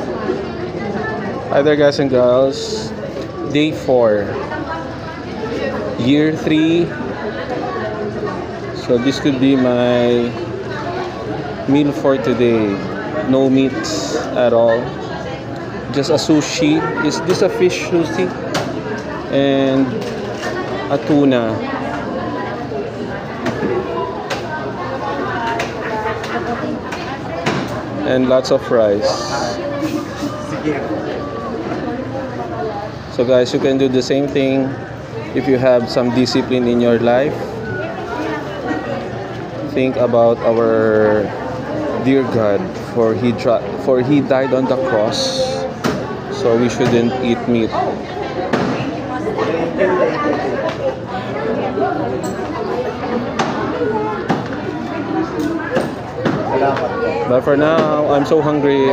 Hi there, guys and girls. Day 4, year 3. So this could be my meal for today. No meats at all. Just a sushi. Is this a fish sushi? And a tuna. And lots of rice. So guys, you can do the same thing if you have some discipline in your life. Think about our dear God, for he died on the cross, so we shouldn't eat meat. But for now, I'm so hungry.